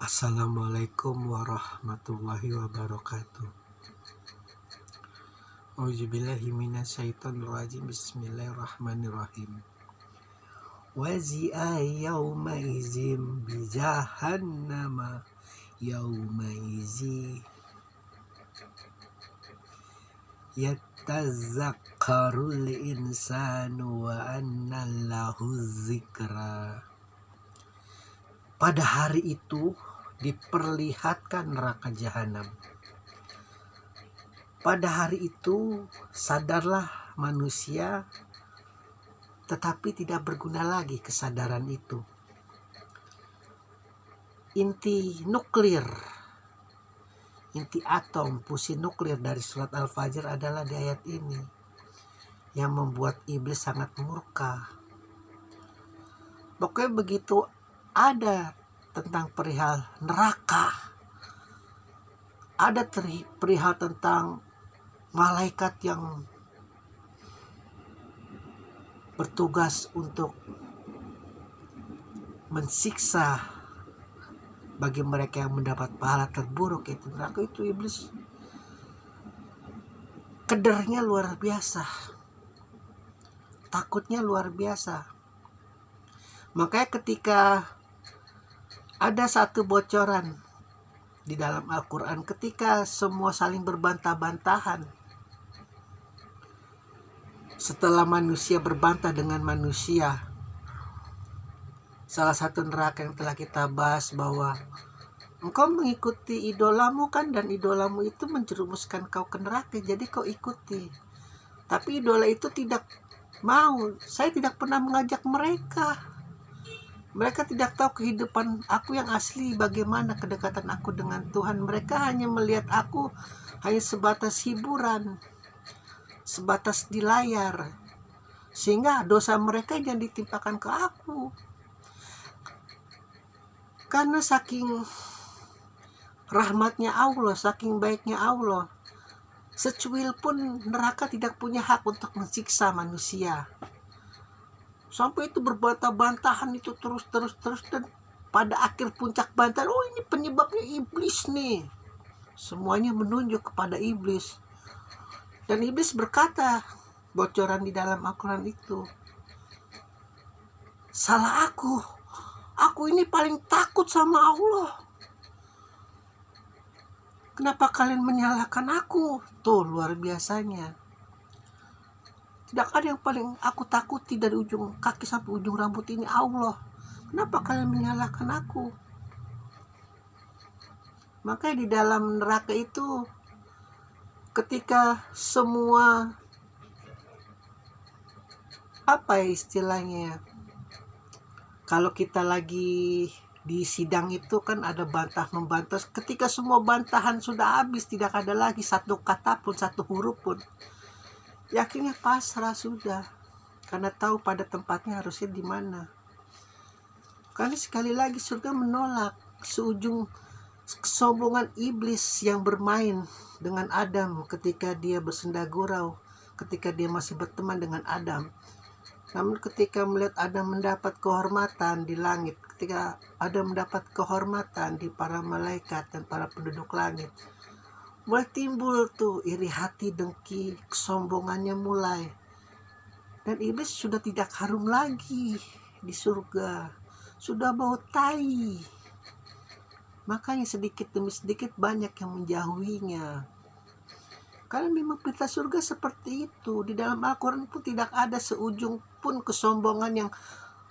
Assalamualaikum warahmatullahi wabarakatuh. Auzubillahi minasyaitonirrajim. Bismillahirrahmanirrahim. Wazi'a yawma izim bijahannama yawma izi yattazakkarul insanu wa anna lahu zikra. Pada hari itu diperlihatkan neraka jahanam. Pada hari itu sadarlah manusia, tetapi tidak berguna lagi kesadaran itu. Inti nuklir, inti atom, fusi nuklir dari surat Al-Fajr adalah di ayat ini yang membuat iblis sangat murka. Pokoknya begitu ada tentang perihal neraka, ada perihal tentang malaikat yang bertugas untuk mensiksa bagi mereka yang mendapat pahala terburuk, itu neraka, itu iblis kedernya luar biasa, takutnya luar biasa. Makanya ketika ada satu bocoran di dalam Al-Quran, ketika semua saling berbantah-bantahan, setelah manusia berbantah dengan manusia, salah satu neraka yang telah kita bahas bahwa engkau mengikuti idolamu kan, dan idolamu itu menjerumuskan kau ke neraka, jadi kau ikuti. Tapi idola itu tidak mau, saya tidak pernah mengajak mereka. Mereka tidak tahu kehidupan aku yang asli, bagaimana kedekatan aku dengan Tuhan. Mereka hanya melihat aku hanya sebatas hiburan, sebatas di layar, sehingga dosa mereka yang ditimpakan ke aku. Karena saking rahmatnya Allah, saking baiknya Allah, secuil pun neraka tidak punya hak untuk mensiksa manusia. Sampai itu berbantah-bantahan itu terus, dan pada akhir puncak bantahan, oh ini penyebabnya iblis nih. Semuanya menunjuk kepada iblis. Dan iblis berkata, bocoran di dalam Al-Quran itu, salah aku ini paling takut sama Allah. Kenapa kalian menyalahkan aku? Tuh luar biasanya. Tidak ada yang paling aku takuti dari ujung kaki sampai ujung rambut ini, Allah. Kenapa kalian menyalahkan aku? Makanya di dalam neraka itu, ketika semua, apa ya istilahnya, kalau kita lagi di sidang itu kan ada bantah membantah. Ketika semua bantahan sudah habis, tidak ada lagi satu kata pun, satu huruf pun, yakinnya pasrah sudah, karena tahu pada tempatnya harusnya di mana. Karena sekali lagi surga menolak seujung kesombongan iblis yang bermain dengan Adam ketika dia bersenda gurau, ketika dia masih berteman dengan Adam. Namun ketika melihat Adam mendapat kehormatan di langit, ketika Adam mendapat kehormatan di para malaikat dan para penduduk langit, mulai timbul tuh iri hati, dengki, kesombongannya mulai. Dan iblis sudah tidak harum lagi di surga, sudah bau tai. Makanya sedikit demi sedikit banyak yang menjauhinya. Karena memang perintah surga seperti itu. Di dalam Al-Quran pun tidak ada seujung pun kesombongan yang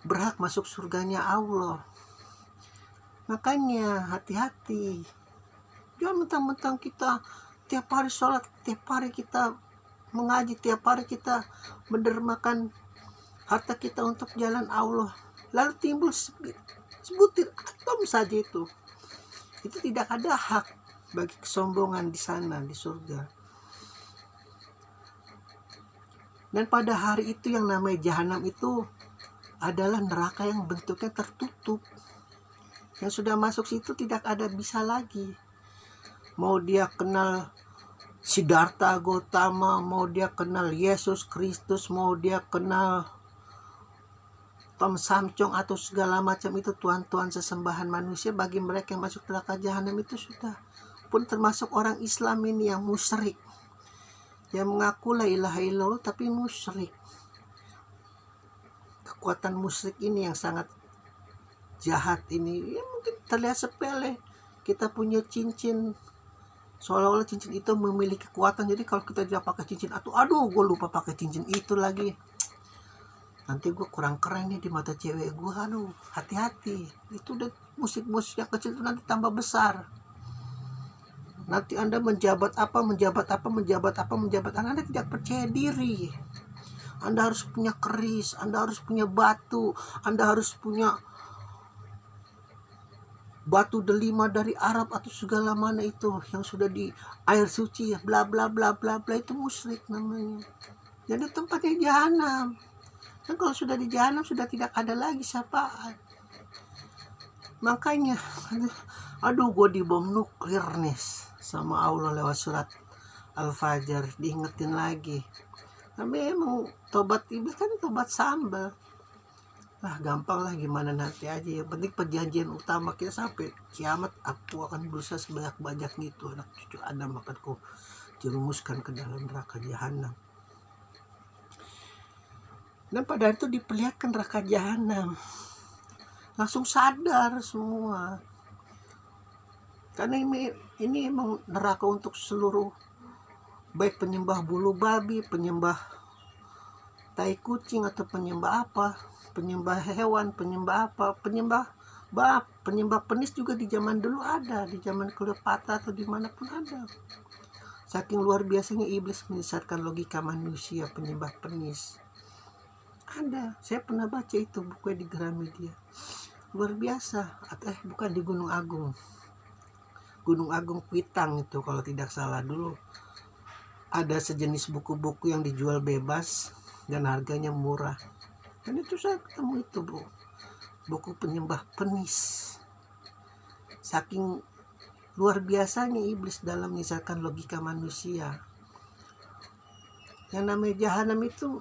berhak masuk surganya Allah. Makanya hati-hati. Jangan mentang-mentang kita tiap hari sholat, tiap hari kita mengaji, tiap hari kita mendermakan harta kita untuk jalan Allah, lalu timbul sebutir atom saja itu tidak ada hak bagi kesombongan di sana, di surga. Dan pada hari itu yang namanya jahanam itu adalah neraka yang bentuknya tertutup. Yang sudah masuk situ tidak ada bisa lagi. Mau dia kenal Siddhartha Gautama, mau dia kenal Yesus Kristus, mau dia kenal Tom Samcong atau segala macam itu tuhan-tuhan sesembahan manusia, bagi mereka yang masuk neraka jahanam itu sudah. Pun termasuk orang Islam ini yang musyrik, yang mengaku la ilaha illallah tapi musyrik. Kekuatan musyrik ini yang sangat jahat ini, ya mungkin terlihat sepele. Kita punya cincin, seolah-olah cincin itu memiliki kekuatan. Jadi kalau kita tidak pakai cincin, aduh gue lupa pakai cincin itu lagi, nanti gue kurang keren nih di mata cewek gue. Aduh, hati-hati. Itu udah musik-musik yang kecil itu nanti tambah besar. Nanti Anda menjabat apa, Anda tidak percaya diri. Anda harus punya keris, Anda harus punya batu, Anda harus punya batu delima dari Arab atau segala mana itu yang sudah di air suci, bla bla bla bla bla, itu musyrik namanya. Jadi tempatnya jahanam. Dan kalau sudah di jahanam sudah tidak ada lagi syafaat. Makanya aduh gue dibom nuklir nih sama Allah lewat surat Al-Fajr, diingetin lagi. Tapi emang tobat iblis kan tobat sambal. Lah gampang lah, gimana nanti aja. Yang penting perjanjian utama kita sampai kiamat, aku akan berusaha sebanyak-banyaknya itu anak cucu Adam akan ku jerumuskan ke dalam neraka jahanam. Dan pada itu diperlihatkan neraka jahanam, langsung sadar semua. Karena ini emang neraka untuk seluruh, baik penyembah bulu babi, penyembah tai kucing, atau penyembah apa, penyembah hewan, penyembah apa, penyembah penis juga di zaman dulu ada, di zaman Cleopatra atau dimanapun ada. Saking luar biasanya iblis menyesatkan logika manusia, penyembah penis. Ada, saya pernah baca itu bukunya di Gramedia. Luar biasa. Bukan, di Gunung Agung Kuitang itu kalau tidak salah. Dulu ada sejenis buku-buku yang dijual bebas dan harganya murah. Dan itu saya ketemu itu, buku penyembah penis. Saking luar biasanya iblis dalam menyesatkan logika manusia. Yang namanya jahanam itu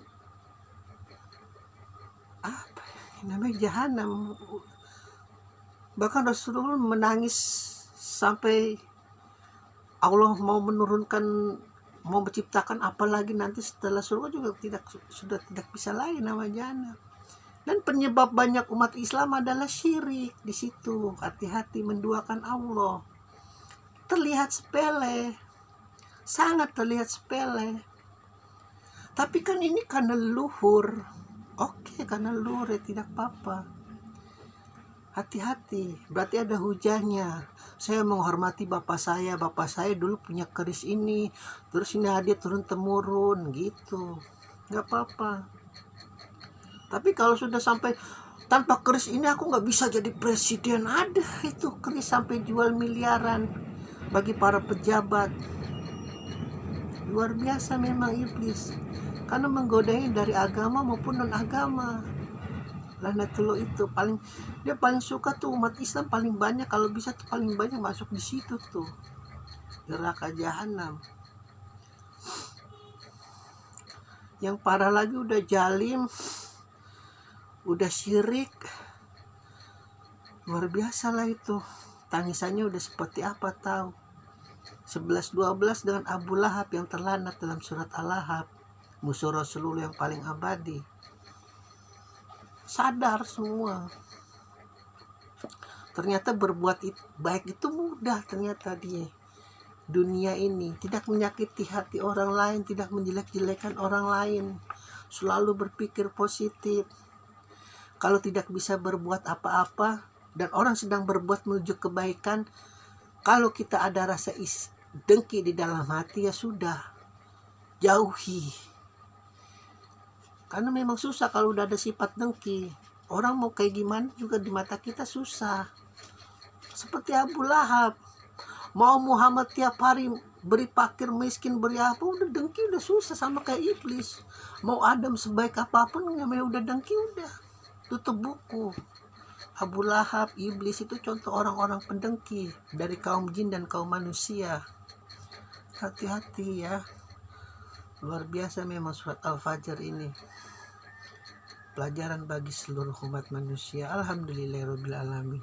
apa? Namanya jahanam. Bahkan Rasulullah menangis sampai Allah mau menciptakan apalagi nanti setelah surga juga sudah tidak bisa lagi nama jahanam. Dan penyebab banyak umat Islam adalah syirik di situ. Hati-hati menduakan Allah. Terlihat sepele, sangat terlihat sepele. Tapi kan ini karena leluhur. Oke, karena leluhur ya tidak apa-apa. Hati-hati, berarti ada hujahnya. Saya menghormati bapak saya dulu punya keris ini, terus ini hadiah turun temurun gitu, nggak apa-apa. Tapi kalau sudah sampai tanpa keris ini aku nggak bisa jadi presiden, ada itu keris sampai jual miliaran bagi para pejabat. Luar biasa memang iblis, karena menggodanya dari agama maupun non agama. Lanatullah itu dia paling suka tuh umat Islam paling banyak, kalau bisa tuh paling banyak masuk di situ tuh, neraka jahanam. Yang parah lagi udah jalim, udah syirik, luar biasa lah itu. Tangisannya udah seperti apa tahu? 11-12 dengan Abu Lahab yang terlanat dalam surat Al-Lahab, musuh Rasulullah yang paling abadi. Sadar semua. Ternyata berbuat baik itu mudah ternyata di dunia ini. Tidak menyakiti hati orang lain, tidak menjelek-jelekan orang lain. Selalu berpikir positif. Kalau tidak bisa berbuat apa-apa dan orang sedang berbuat menuju kebaikan, kalau kita ada rasa dengki di dalam hati, ya sudah, jauhi. Karena memang susah kalau udah ada sifat dengki. Orang mau kayak gimana juga di mata kita susah. Seperti Abu Lahab. Mau Muhammad tiap hari beri fakir miskin, beri apa, udah dengki, udah susah, sama kayak iblis. Mau Adam sebaik apapun, namanya udah dengki, udah tutup buku. Abu Lahab, iblis itu contoh orang-orang pendengki dari kaum jin dan kaum manusia. Hati-hati ya. Luar biasa memang surat Al-Fajr ini. pelajaran bagi seluruh umat manusia. Alhamdulillahirabbil alamin.